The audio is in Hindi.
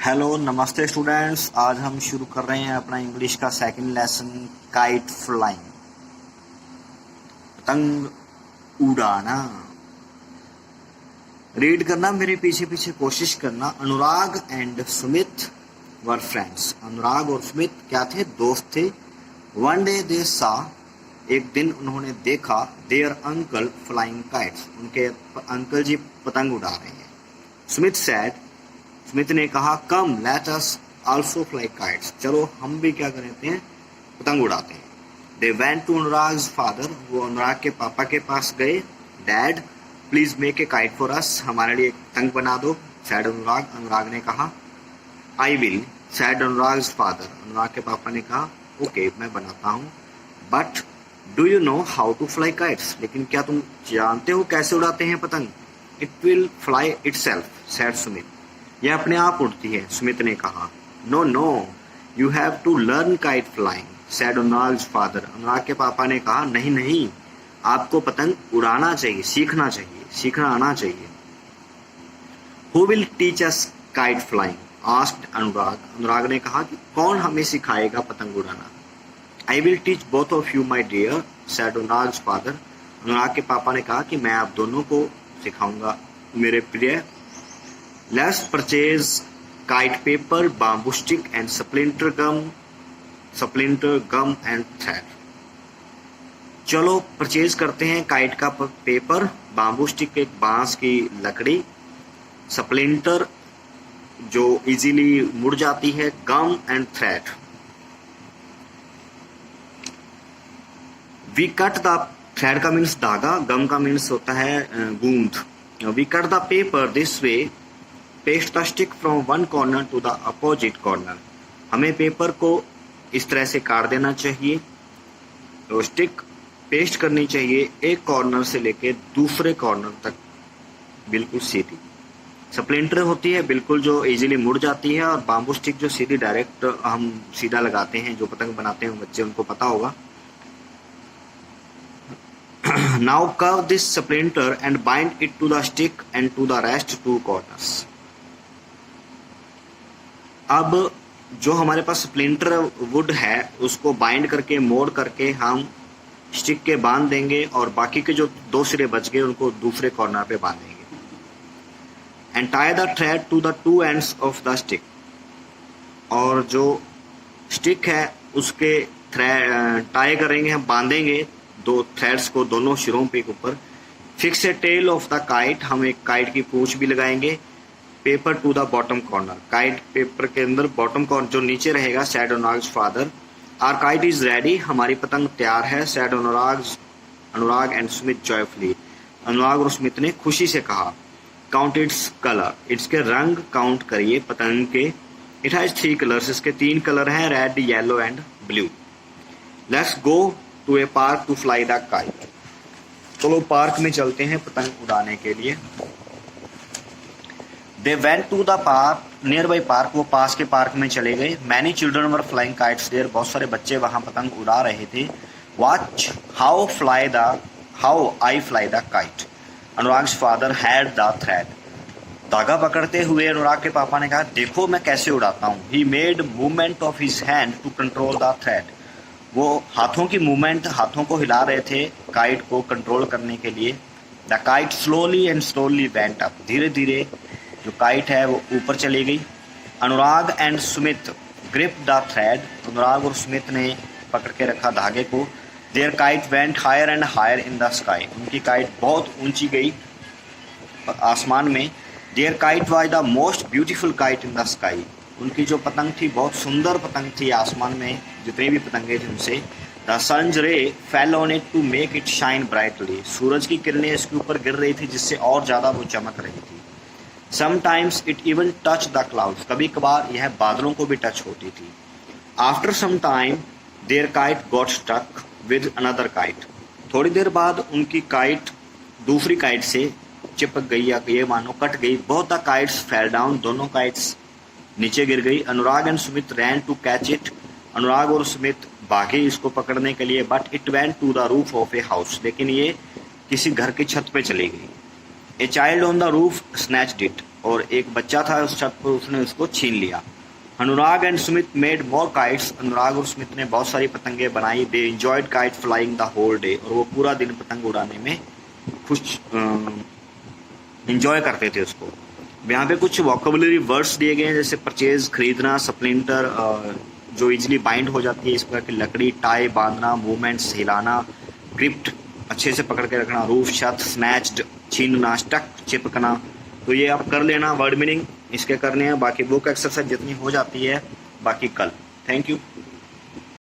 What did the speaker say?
हेलो नमस्ते स्टूडेंट्स। आज हम शुरू कर रहे हैं अपना इंग्लिश का सेकंड लेसन, काइट फ्लाइंग, पतंग उड़ाना। रीड करना, मेरे पीछे पीछे कोशिश करना। अनुराग एंड सुमित वर फ्रेंड्स। अनुराग और सुमित क्या थे? दोस्त थे। वन डे दे सा, एक दिन उन्होंने देखा, देयर अंकल फ्लाइंग काइट्स, उनके अंकल जी पतंग उड़ा रहे हैं। सुमित सैड, स्मिथ ने कहा, come let us also fly kites, चलो हम भी क्या करते हैं, पतंग उड़ाते हैं। They went to Anurag's father, वो अनुराग के पापा के पास गए। Dad please make a kite for us, हमारे लिए एक पतंग बना दो। सैड अनुराग, अनुराग ने कहा। I will, said Anurag's father, Anurag के पापा ने कहा, ओके मैं बनाता हूँ। But do you know how to fly kites, लेकिन क्या तुम जानते हो कैसे उड़ाते हैं पतंग? It will fly itself, said Sumit, यह अपने आप उड़ती है, सुमित ने कहा। No no, you have to learn kite flying, said Anurag's father, Anurag के पापा ने कहा, नहीं नहीं, आपको पतंग उड़ाना चाहिए, सीखना चाहिए, सीखना आना चाहिए। Who will teach us kite flying, asked Anurag, Anurag ने कहा कि कौन हमें सिखाएगा पतंग उड़ाना? I will teach both of you my dear, said Anurag's father, Anurag के पापा ने कहा कि मैं आप दोनों को सिखाऊंगा मेरे प्रिय। Let's purchase kite paper, bamboo stick and splinter gum and thread. चलो परचेज करते हैं काइट का पेपर, बाम्बू स्टिक एक बांस की लकड़ी, स्प्लिंटर जो इजीली मुड़ जाती है, gum and thread. We cut the, thread का मीन्स धागा, गम का मीन्स होता है गूंद। We cut the paper this way, paste the stick from one corner to the opposite corner, हमें पेपर को इस तरह से काट देना चाहिए, तो स्टिक पेस्ट करनी चाहिए एक कॉर्नर से लेके दूसरे कॉर्नर तक बिल्कुल सीधी। स्प्लिंटर होती है बिल्कुल जो इजीली मुड़ जाती है, और बाम्बू स्टिक जो सीधी डायरेक्ट हम सीधा लगाते हैं, जो पतंग बनाते हैं बच्चे उनको पता होगा। Now curve this splinter and bind it to the stick and to the rest two corners. अब जो हमारे पास स्प्लिंटर वुड है उसको बाइंड करके, मोड़ करके हम स्टिक के बांध देंगे, और बाकी के जो दो सिरे बच गए उनको दूसरे कॉर्नर पे बांधेंगे। And tie the thread to the two ends of the stick, और जो स्टिक है उसके टाई करेंगे, हम बांधेंगे दो थ्रेड्स को दोनों सिरों पे ऊपर। Fix a tail of the kite, हम एक काइट की पूंछ भी लगाएंगे। Paper to the bottom corner, kite paper के अंदर बॉटम कॉर्नर जो नीचे रहेगा, said Anurag's father. Our kite is ready, हमारी पतंग तैयार है, said Anurag and Sumit joyfully, Anurag और सुमित ने खुशी से कहा। काउंट इट्स कलर, इसके रंग काउंट करिए पतंग के। इट हैज थ्री कलर्स, इसके तीन कलर हैं, red, yellow and blue. Let's go to a park to fly the kite, चलो पार्क में चलते हैं पतंग उड़ाने के लिए। They went to the park, nearby park, वो पास के पार्क में चले गए। Many children were flying kites there, बहुत सारे बच्चे वहां पतंग उड़ा रहे थे। Watch how I fly the kite, Anurag's father had the thread, धागा पकड़ते हुए अनुराग के पापा ने कहा, देखो मैं कैसे उड़ाता हूँ। He made movement of his hand to control the thread, वो हाथों की मूवमेंट, हाथों को हिला रहे थे काइट को कंट्रोल करने के लिए। The kite slowly and slowly went up, धीरे धीरे जो काइट है वो ऊपर चली गई। Anurag and Sumit grip the thread, Anurag और सुमित ने पकड़ के रखा धागे को। Their kite went higher and higher in the sky, उनकी काइट बहुत ऊंची गई आसमान में। Their kite was the most beautiful kite in the sky, उनकी जो पतंग थी बहुत सुंदर पतंग थी आसमान में, जितने भी पतंगे थे उनसे। The sun's ray fell on it to make it shine brightly, सूरज की किरणें इसके ऊपर गिर रही थी जिससे और ज्यादा वो चमक रही थी। Sometimes it even touch the clouds, कभी कभार यह बादलों को भी टच होती थी। After some time there kite got stuck with another kite, थोड़ी देर बाद उनकी काइट दूसरी काइट से चिपक गई, या ये मानो कट गई। Both the kites fell down, दोनों काइट्स नीचे गिर गई। Anurag and Sumit ran to catch it, Anurag और सुमित भागे इसको पकड़ने के लिए। But it went to the roof of a house, लेकिन ये किसी घर की छत पे चली गई। A child on the roof snatched it, और एक बच्चा था उस छत पर, उसने उसको छीन लिया। Anurag and Sumit made more kites, Anurag और सुमित ने बहुत सारी पतंगे बनाई। They enjoyed kite flying the whole day, और वो पूरा दिन पतंग उड़ाने में खुश एंजॉय करते थे उसको। यहाँ पे कुछ वोकेबुलरी वर्ड्स दिए गए हैं, जैसे परचेज खरीदना, स्प्लिंटर जो इजीली बाइंड हो जाती है इस प्रकार की लकड़ी, टाई बांधना, मूवमेंट्स हिलाना, ग्रिप्ट अच्छे से पकड़ के रखना, रूफ छत, स्नैच्ड छीनना, स्टक चिपकना। तो ये आप कर लेना, वर्ड मीनिंग इसके करने हैं, बाकी बुक एक्सरसाइज जितनी हो जाती है बाकी कल। Thank you.